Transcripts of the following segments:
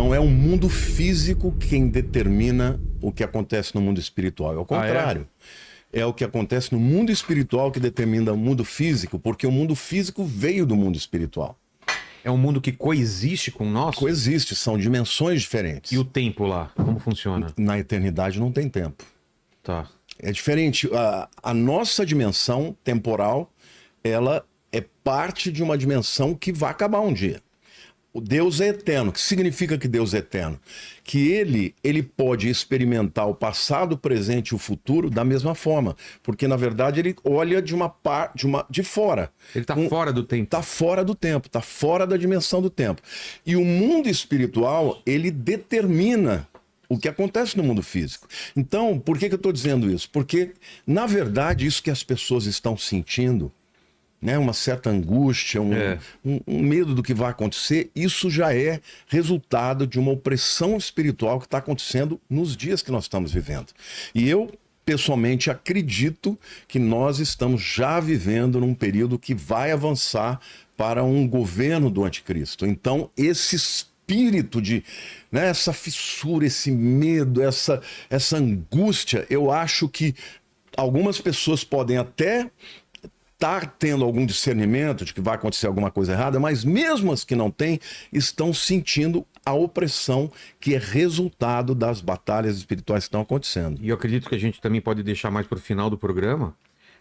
não é o mundo físico quem determina o que acontece no mundo espiritual. É o contrário. É o que acontece no mundo espiritual que determina o mundo físico, porque o mundo físico veio do mundo espiritual. É um mundo que coexiste com o nosso? Coexiste, são dimensões diferentes. E o tempo lá, como funciona? Na eternidade não tem tempo. Tá. É diferente. A nossa dimensão temporal, ela é parte de uma dimensão que vai acabar um dia. O Deus é eterno. O que significa que Deus é eterno? Que ele pode experimentar o passado, o presente e o futuro da mesma forma. Porque, na verdade, ele olha de fora. Ele está fora do tempo. Está fora do tempo, está fora da dimensão do tempo. E o mundo espiritual, ele determina o que acontece no mundo físico. Então, por que eu estou dizendo isso? Porque, na verdade, isso que as pessoas estão sentindo, né, uma certa angústia, um medo do que vai acontecer, isso já é resultado de uma opressão espiritual que está acontecendo nos dias que nós estamos vivendo. E eu, pessoalmente, acredito que nós estamos já vivendo num período que vai avançar para um governo do anticristo. Então, esse espírito de, né, essa fissura, esse medo, essa angústia, eu acho que algumas pessoas podem até estar tendo algum discernimento de que vai acontecer alguma coisa errada, mas mesmo as que não têm, estão sentindo a opressão que é resultado das batalhas espirituais que estão acontecendo. E eu acredito que a gente também pode deixar mais para o final do programa,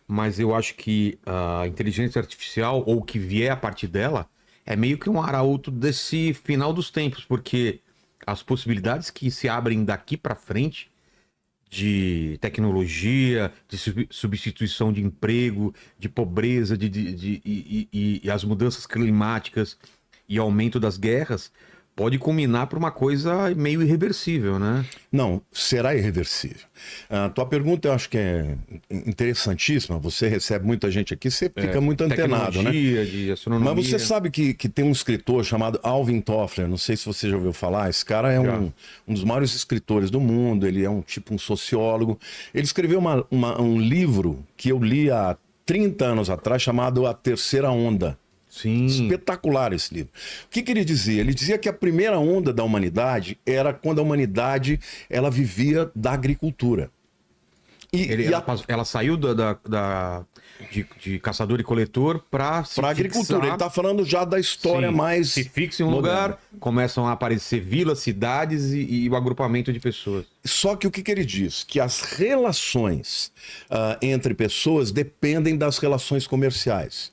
mas eu acho que a inteligência artificial, ou o que vier a partir dela, é meio que um arauto desse final dos tempos, porque as possibilidades que se abrem daqui para frente de tecnologia, de substituição de emprego, de pobreza, e as mudanças climáticas e aumento das guerras, pode culminar para uma coisa meio irreversível, né? Não, será irreversível. A tua pergunta eu acho que é interessantíssima. Você recebe muita gente aqui, você fica muito antenado, né? De astronomia. Mas você sabe que tem um escritor chamado Alvin Toffler, não sei se você já ouviu falar, esse cara é um dos maiores escritores do mundo, ele é um sociólogo. Ele escreveu um livro que eu li há 30 anos atrás, chamado A Terceira Onda. Sim. Espetacular esse livro. O que ele dizia? Ele dizia que a primeira onda da humanidade era quando a humanidade ela vivia da agricultura. Ela saiu de caçador e coletor para agricultura. Ele está falando já da história mais... Se fixa em um lugar, começam a aparecer vilas, cidades e o agrupamento de pessoas. Só que o que ele diz? Que as relações entre pessoas dependem das relações comerciais.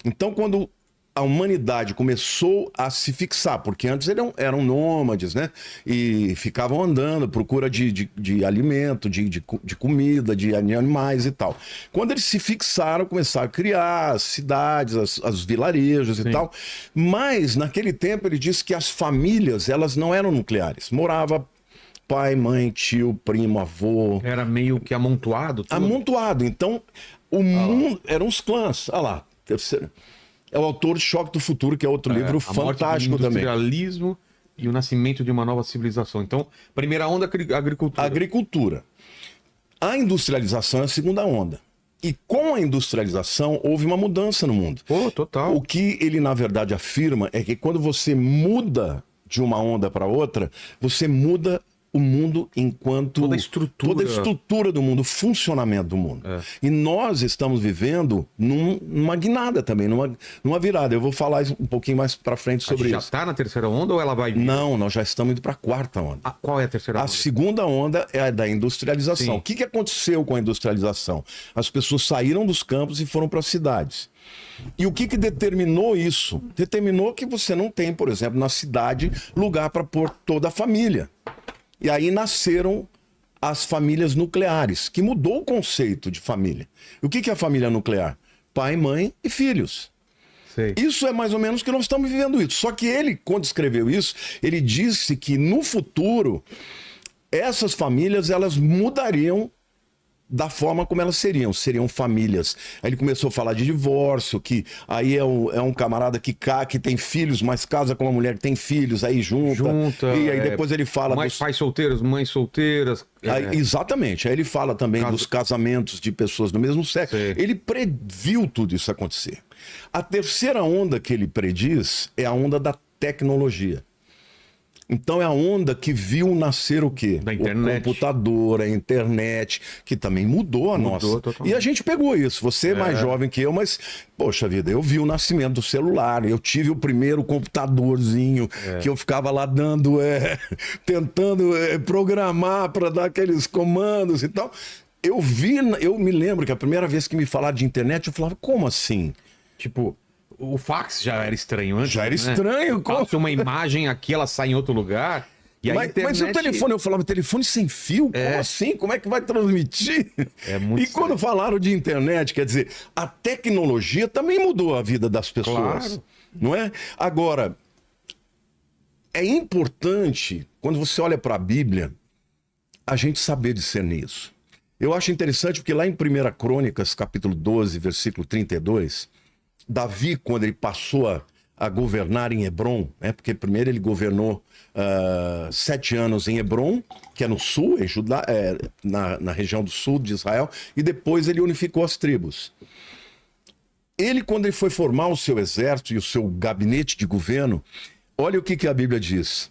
Então, quando a humanidade começou a se fixar, porque antes eram nômades, né? E ficavam andando, procura de alimento, de comida, de animais e tal. Quando eles se fixaram, começaram a criar as cidades, as vilarejos e tal. Mas, naquele tempo, ele disse que as famílias, elas não eram nucleares. Morava pai, mãe, tio, primo, avô. Era meio que amontoado? Tudo. Amontoado. Então, o mundo... Eram os clãs. Olha lá. É o autor de Choque do Futuro, que é outro livro fantástico também. O industrialismo e o nascimento de uma nova civilização. Então, primeira onda, agricultura. Agricultura. A industrialização é a segunda onda. E com a industrialização, houve uma mudança no mundo. Pô, total. O que ele, na verdade, afirma é que quando você muda de uma onda para outra, você muda o mundo enquanto... Toda a estrutura do mundo, o funcionamento do mundo. E nós estamos vivendo numa guinada também, numa virada. Eu vou falar um pouquinho mais para frente sobre isso. Já está na terceira onda ou ela vai vir? Não, nós já estamos indo para a quarta onda. Qual é a terceira onda? A segunda onda é a da industrialização. Sim. O que aconteceu com a industrialização? As pessoas saíram dos campos e foram para as cidades. E o que determinou isso? Determinou que você não tem, por exemplo, na cidade, lugar para pôr toda a família. E aí nasceram as famílias nucleares, que mudou o conceito de família. E o que é a família nuclear? Pai, mãe e filhos. Sei. Isso é mais ou menos o que nós estamos vivendo isso. Só que ele, quando escreveu isso, ele disse que no futuro, essas famílias elas mudariam da forma como elas seriam famílias. Aí ele começou a falar de divórcio, que aí é um camarada que tem filhos, mas casa com uma mulher que tem filhos, aí junta e aí depois ele fala... Pais solteiros, mães solteiras... Aí, exatamente. Aí ele fala também dos casamentos de pessoas do mesmo sexo. Sei. Ele previu tudo isso acontecer. A terceira onda que ele prediz é a onda da tecnologia. Então é a onda que viu nascer o quê? Da internet. O computador, a internet, que também mudou a nossa. Totalmente. E a gente pegou isso. Você é mais jovem que eu, mas, poxa vida, eu vi o nascimento do celular. Eu tive o primeiro computadorzinho que eu ficava lá dando, tentando programar para dar aqueles comandos e tal. Eu me lembro que a primeira vez que me falaram de internet, eu falava, como assim? Tipo, o fax já era estranho antes. Já era né? estranho. Passa uma imagem aqui, ela sai em outro lugar. E a Mas internet... o telefone, eu falava, telefone sem fio? Como assim? Como é que vai transmitir? É muito E quando falaram de internet, quer dizer, a tecnologia também mudou a vida das pessoas. Claro. Não é? Agora, é importante, quando você olha para a Bíblia, a gente saber discernir isso. Eu acho interessante porque lá em 1 Crônicas, capítulo 12, versículo 32, Davi, quando ele passou a governar em Hebrom, né? Porque primeiro ele governou 7 anos em Hebrom, que é no sul, em Judá, na região do sul de Israel, e depois ele unificou as tribos. Ele, quando ele foi formar o seu exército e o seu gabinete de governo, olha o que a Bíblia diz.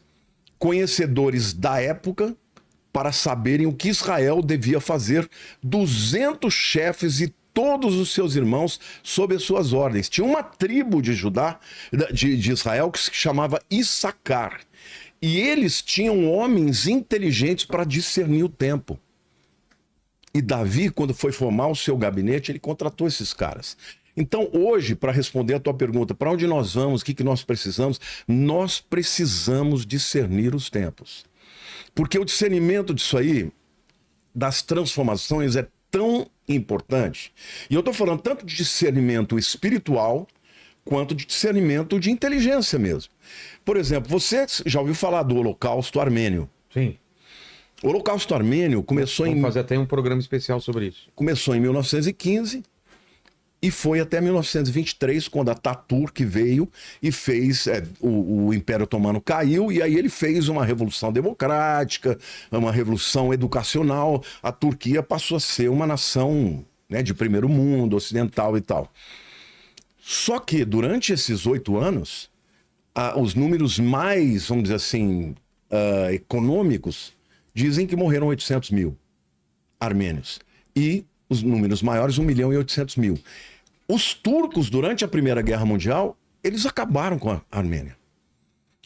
Conhecedores da época, para saberem o que Israel devia fazer, 200 chefes e todos os seus irmãos sob as suas ordens. Tinha uma tribo de Judá, de Israel, que se chamava Issacar. E eles tinham homens inteligentes para discernir o tempo. E Davi, quando foi formar o seu gabinete, ele contratou esses caras. Então, hoje, para responder a tua pergunta, para onde nós vamos, o que nós precisamos discernir os tempos. Porque o discernimento disso aí, das transformações, é tão importante. E eu estou falando tanto de discernimento espiritual, quanto de discernimento de inteligência mesmo. Por exemplo, você já ouviu falar do Holocausto Armênio? Sim. O Holocausto Armênio começou Vamos fazer até um programa especial sobre isso. Começou em 1915 e foi até 1923, quando a Ataturk veio e fez... o Império Otomano caiu e aí ele fez uma revolução democrática, uma revolução educacional. A Turquia passou a ser uma nação, né, de primeiro mundo, ocidental e tal. Só que durante esses 8 anos, os números mais, vamos dizer assim, econômicos, dizem que morreram 800 mil armênios. E os números maiores, 1.800.000. Os turcos, durante a Primeira Guerra Mundial, eles acabaram com a Armênia.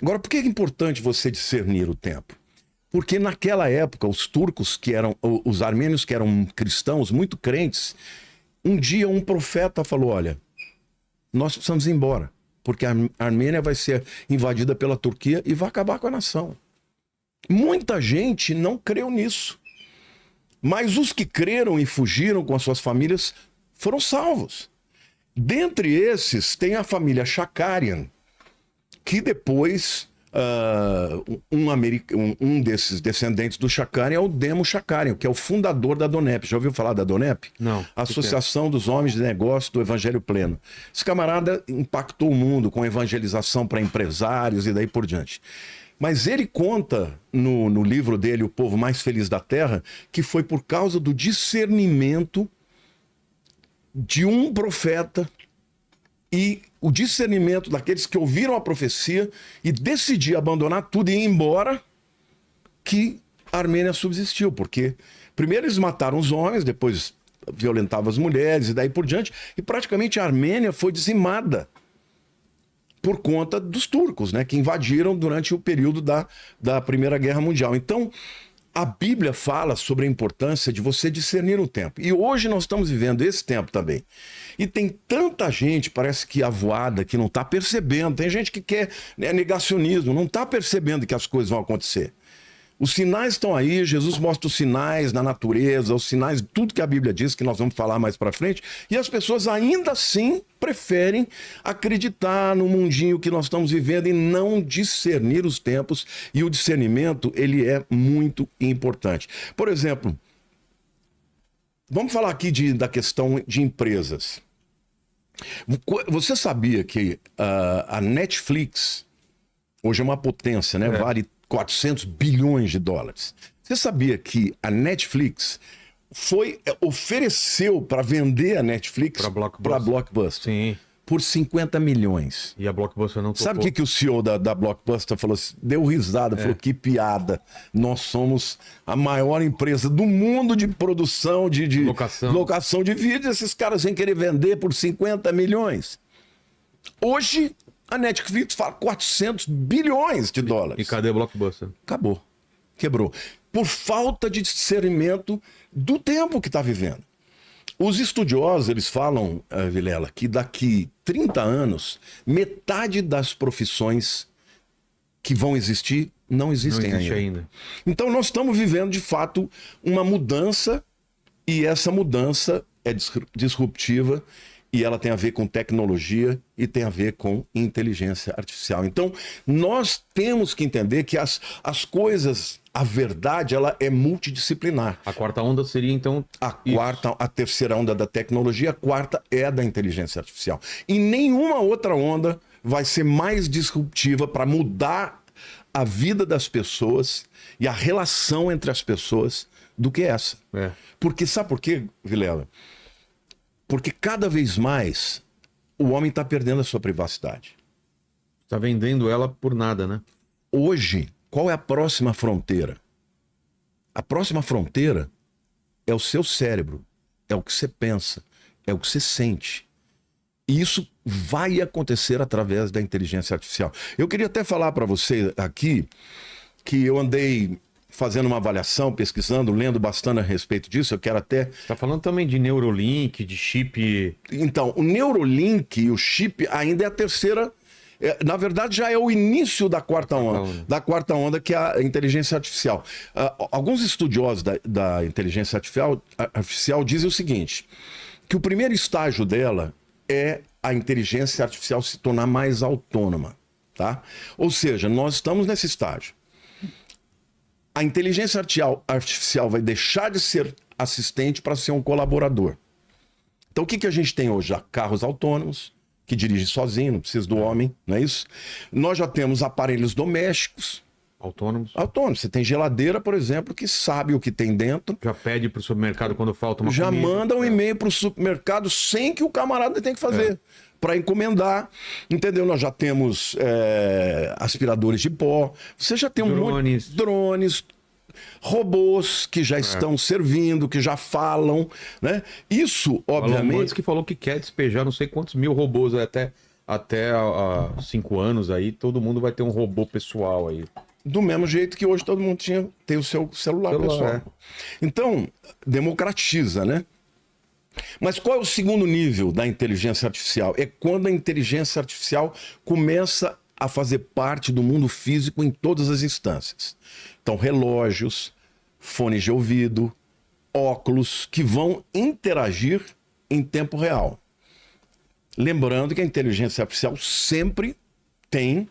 Agora, por que é importante você discernir o tempo? Porque naquela época, os armênios que eram cristãos, muito crentes, um dia um profeta falou, olha, nós precisamos ir embora, porque a Armênia vai ser invadida pela Turquia e vai acabar com a nação. Muita gente não creu nisso. Mas os que creram e fugiram com as suas famílias foram salvos. Dentre esses, tem a família Shakarian, que depois, um desses descendentes do Shakarian é o Demo Shakarian, que é o fundador da DONEP. Já ouviu falar da DONEP? Não. Associação dos Homens de Negócio do Evangelho Pleno. Esse camarada impactou o mundo com evangelização para empresários e daí por diante. Mas ele conta no livro dele, O Povo Mais Feliz da Terra, que foi por causa do discernimento de um profeta e o discernimento daqueles que ouviram a profecia e decidiram abandonar tudo e ir embora, que a Armênia subsistiu. Porque primeiro eles mataram os homens, depois violentavam as mulheres e daí por diante, e praticamente a Armênia foi dizimada por conta dos turcos, né, que invadiram durante o período da Primeira Guerra Mundial. Então, a Bíblia fala sobre a importância de você discernir o tempo. E hoje nós estamos vivendo esse tempo também. E tem tanta gente, parece que avoada, que não está percebendo. Tem gente que quer, né, negacionismo, não está percebendo que as coisas vão acontecer. Os sinais estão aí, Jesus mostra os sinais na natureza, os sinais de tudo que a Bíblia diz, que nós vamos falar mais para frente, e as pessoas ainda assim preferem acreditar no mundinho que nós estamos vivendo e não discernir os tempos, e o discernimento, ele é muito importante. Por exemplo, vamos falar aqui da questão de empresas. Você sabia que a Netflix, hoje é uma potência, né? Vale 400 bilhões de dólares. Você sabia que a Netflix ofereceu para vender a Netflix para Blockbuster? Sim. por 50 milhões. E a Blockbuster não topou. Sabe o que o CEO da Blockbuster falou? Deu risada, falou que piada. Nós somos a maior empresa do mundo de produção, de locação de vídeos. Esses caras vêm querer vender por 50 milhões. Hoje, a Netflix fala 400 bilhões de dólares. E cadê a Blockbuster? Acabou. Quebrou. Por falta de discernimento do tempo que está vivendo. Os estudiosos, eles falam, Vilela, que daqui 30 anos, metade das profissões que vão existir não existem ainda. Então nós estamos vivendo, de fato, uma mudança, e essa mudança é disruptiva, e ela tem a ver com tecnologia e tem a ver com inteligência artificial. Então, nós temos que entender que as coisas, a verdade, ela é multidisciplinar. A quarta onda seria, então... A terceira onda da tecnologia, a quarta é a da inteligência artificial. E nenhuma outra onda vai ser mais disruptiva para mudar a vida das pessoas e a relação entre as pessoas do que essa. Porque, sabe por quê, Vilela? Porque cada vez mais o homem está perdendo a sua privacidade. Está vendendo ela por nada, né? Hoje, qual é a próxima fronteira? A próxima fronteira é o seu cérebro, é o que você pensa, é o que você sente. E isso vai acontecer através da inteligência artificial. Eu queria até falar para você aqui que eu andei fazendo uma avaliação, pesquisando, lendo bastante a respeito disso. Eu quero até... Você está falando também de Neurolink, de chip... Então, o Neurolink e o chip ainda é a terceira... Na verdade, já é o início da quarta onda. Da quarta onda, que é a inteligência artificial. Alguns estudiosos da inteligência artificial dizem o seguinte, que o primeiro estágio dela é a inteligência artificial se tornar mais autônoma. Tá? Ou seja, nós estamos nesse estágio. A inteligência artificial vai deixar de ser assistente para ser um colaborador. Então, o que a gente tem hoje? Já carros autônomos, que dirigem sozinho, não precisa do homem, não é isso? Nós já temos aparelhos domésticos. Autônomos. Você tem geladeira, por exemplo, que sabe o que tem dentro. Já pede para o supermercado quando falta uma já comida. Manda um e-mail para o supermercado sem que o camarada tenha que fazer. Para encomendar, entendeu? Nós já temos aspiradores de pó, você já tem um monte de drones, robôs que já estão servindo, que já falam, né? Isso, obviamente... O Elon Musk falou que quer despejar não sei quantos mil robôs até há 5 anos aí, todo mundo vai ter um robô pessoal aí. Do mesmo jeito que hoje todo mundo tem o seu celular pessoal. Então, democratiza, né? Mas qual é o segundo nível da inteligência artificial? É quando a inteligência artificial começa a fazer parte do mundo físico em todas as instâncias. Então, relógios, fones de ouvido, óculos, que vão interagir em tempo real. Lembrando que a inteligência artificial sempre tem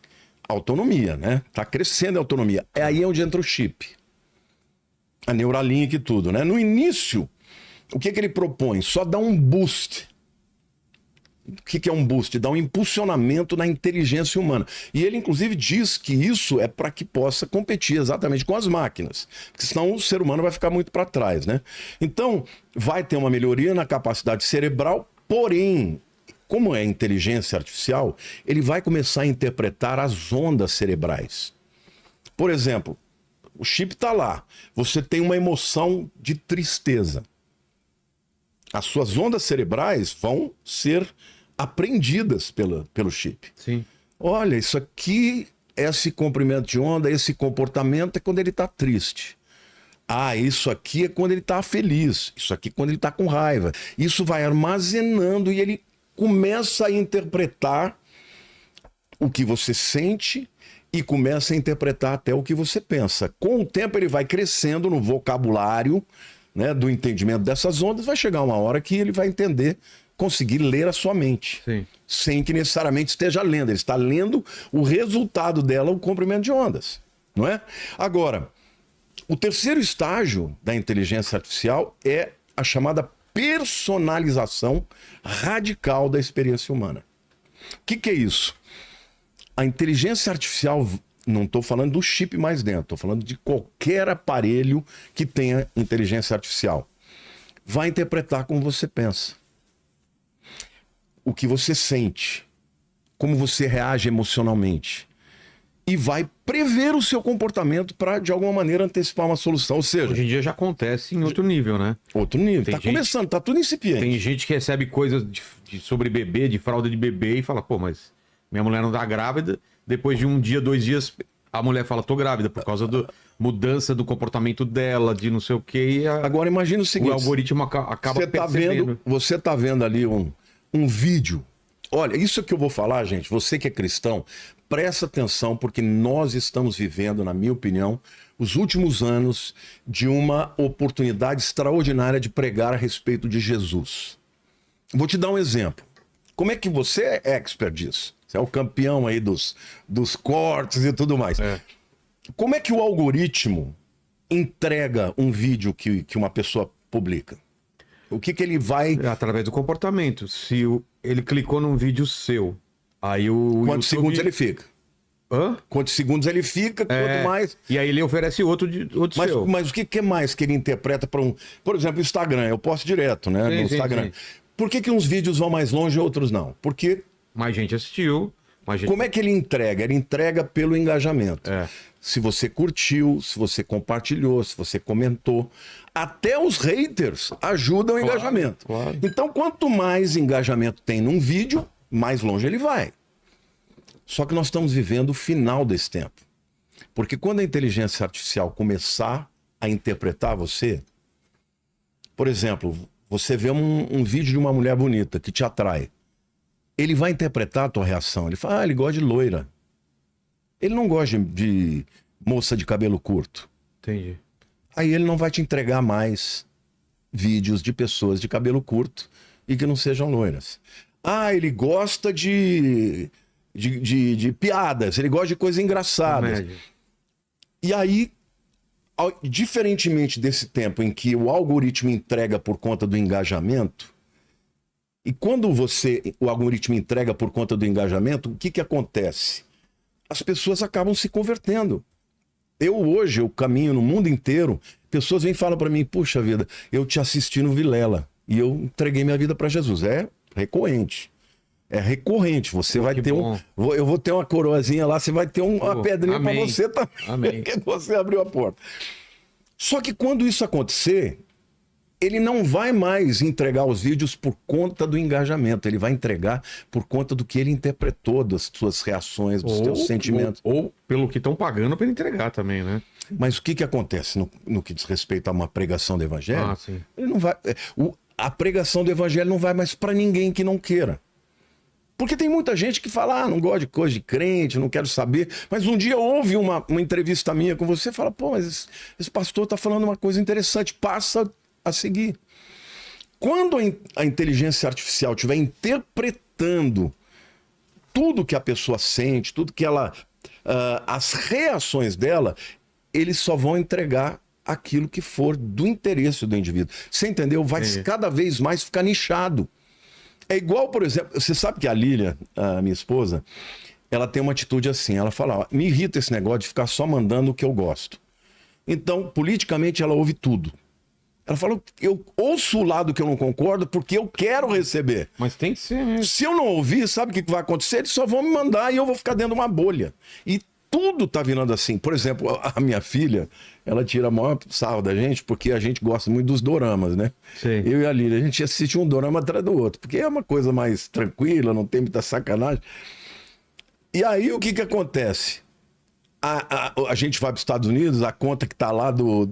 autonomia, né? Está crescendo a autonomia. É aí onde entra o chip. A Neuralink e tudo, né? No início... O que ele propõe? Só dá um boost. O que é um boost? Dá um impulsionamento na inteligência humana. E ele, inclusive, diz que isso é para que possa competir exatamente com as máquinas. Porque senão o ser humano vai ficar muito para trás, né? Então, vai ter uma melhoria na capacidade cerebral, porém, como é inteligência artificial, ele vai começar a interpretar as ondas cerebrais. Por exemplo, o chip está lá. Você tem uma emoção de tristeza. As suas ondas cerebrais vão ser apreendidas pelo chip. Sim. Olha, isso aqui, esse comprimento de onda, esse comportamento é quando ele está triste. Isso aqui é quando ele está feliz. Isso aqui é quando ele está com raiva. Isso vai armazenando e ele começa a interpretar o que você sente e começa a interpretar até o que você pensa. Com o tempo ele vai crescendo no vocabulário, né, do entendimento dessas ondas, vai chegar uma hora que ele vai entender, conseguir ler a sua mente. Sim. Sem que necessariamente esteja lendo. Ele está lendo o resultado dela, o comprimento de ondas. Não é? Agora, o terceiro estágio da inteligência artificial é a chamada personalização radical da experiência humana. O que é isso? A inteligência artificial... Não estou falando do chip mais dentro, estou falando de qualquer aparelho que tenha inteligência artificial. Vai interpretar como você pensa. o que você sente, como você reage emocionalmente. E vai prever o seu comportamento para, de alguma maneira, antecipar uma solução. Ou seja, Hoje em dia já acontece em outro nível, né? outro nível. Tem Tá gente- começando, tá tudo incipiente. Tem gente que recebe coisas sobre bebê, de fralda de bebê, e fala, pô, mas minha mulher não tá grávida. Depois de um dia, 2 dias, a mulher fala, tô grávida, por causa da mudança do comportamento dela, de não sei o quê. E Agora imagina o o seguinte, algoritmo acaba você tá percebendo. você tá vendo ali um vídeo. Olha, isso que eu vou falar, gente, você que é cristão, presta atenção, porque nós estamos vivendo, na minha opinião, os últimos anos de uma oportunidade extraordinária de pregar a respeito de Jesus. Vou te dar um exemplo. Como é que você é expert disso? Você é o campeão aí dos cortes e tudo mais. É. Como é que o algoritmo entrega um vídeo que uma pessoa publica? O que ele vai... Através do comportamento. Se ele clicou num vídeo seu, aí o Quantos segundos ele fica? Hã? Quantos segundos ele fica, quanto mais... E aí ele oferece outro seu. Mas o que mais que ele interpreta para um... Por exemplo, o Instagram. Eu posto direto, né? Sim, no sim, Instagram. sim. Por que uns vídeos vão mais longe e outros não? Porque Mais gente assistiu. Mais gente... como é que ele entrega? Ele entrega pelo engajamento. É. Se você curtiu, se você compartilhou, se você comentou. Até os haters ajudam o engajamento. claro. Então, quanto mais engajamento tem num vídeo, mais longe ele vai. Só que nós estamos vivendo o final desse tempo. Porque quando a inteligência artificial começar a interpretar você, por exemplo, você vê um vídeo de uma mulher bonita que te atrai. Ele vai interpretar a tua reação. Ele fala, ele gosta de loira. Ele não gosta de moça de cabelo curto. Entendi. Aí ele não vai te entregar mais vídeos de pessoas de cabelo curto e que não sejam loiras. Ele gosta de piadas, ele gosta de coisas engraçadas. Comédia. E aí, diferentemente desse tempo em que o algoritmo entrega por conta do engajamento, e quando o algoritmo entrega por conta do engajamento, o que acontece? As pessoas acabam se convertendo. Hoje, eu caminho no mundo inteiro, pessoas vêm e falam para mim, puxa vida, eu te assisti no Vilela e eu entreguei minha vida para Jesus. É recorrente. É recorrente. Você vai ter bom. eu vou ter uma coroazinha lá, você vai ter uma pedrinha para amém. você também. Amém. Porque você abriu a porta. Só que quando isso acontecer, ele não vai mais entregar os vídeos por conta do engajamento. Ele vai entregar por conta do que ele interpretou, das suas reações, dos seus sentimentos. Ou pelo que estão pagando para ele entregar também, né? Mas o que acontece no que diz respeito a uma pregação do evangelho? Sim. Ele não vai, a pregação do evangelho não vai mais para ninguém que não queira. Porque tem muita gente que fala, não gosto de coisa de crente, não quero saber. Mas um dia houve uma entrevista minha com você e fala, pô, mas esse pastor está falando uma coisa interessante, passa a seguir. Quando a inteligência artificial estiver interpretando tudo que a pessoa sente, tudo que ela... as reações dela, eles só vão entregar aquilo que for do interesse do indivíduo. Você entendeu? Vai cada vez mais ficar nichado. É igual, por exemplo, você sabe que a Lília, a minha esposa, ela tem uma atitude assim, ela fala, me irrita esse negócio de ficar só mandando o que eu gosto. Então, politicamente, ela ouve tudo. Ela falou, eu ouço o lado que eu não concordo porque eu quero receber. Mas tem que ser mesmo. Se eu não ouvir, sabe o que vai acontecer? Eles só vão me mandar e eu vou ficar dentro de uma bolha. E tudo tá virando assim. Por exemplo, a minha filha, ela tira a maior sarro da gente porque a gente gosta muito dos doramas, né? Sim. Eu e a Lília, a gente assiste um dorama atrás do outro, porque é uma coisa mais tranquila, não tem muita sacanagem. E aí o que acontece? A gente vai para os Estados Unidos, a conta que tá lá do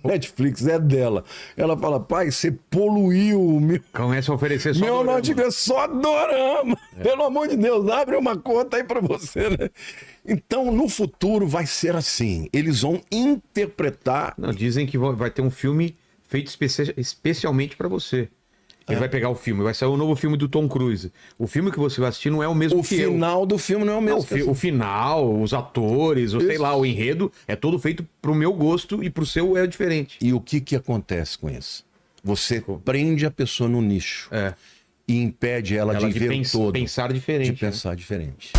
Netflix é dela. Ela fala, pai, você poluiu o meu... Começa a oferecer só Meu dorama. não tiver só dorama. Pelo amor de Deus, abre uma conta aí para você, né? Então, no futuro vai ser assim. Eles vão interpretar... Não, dizem que vai ter um filme feito especialmente para você. Ele vai pegar o filme, vai sair o novo filme do Tom Cruise. O filme que você vai assistir não é o mesmo O que eu. final do filme não é o mesmo. Não, o final, os atores, ou sei lá, o enredo, é todo feito pro meu gosto e pro seu é diferente. E o que acontece com isso? Você prende a pessoa no nicho É. e impede ela de ver o todo. Pensar diferente. De pensar diferente.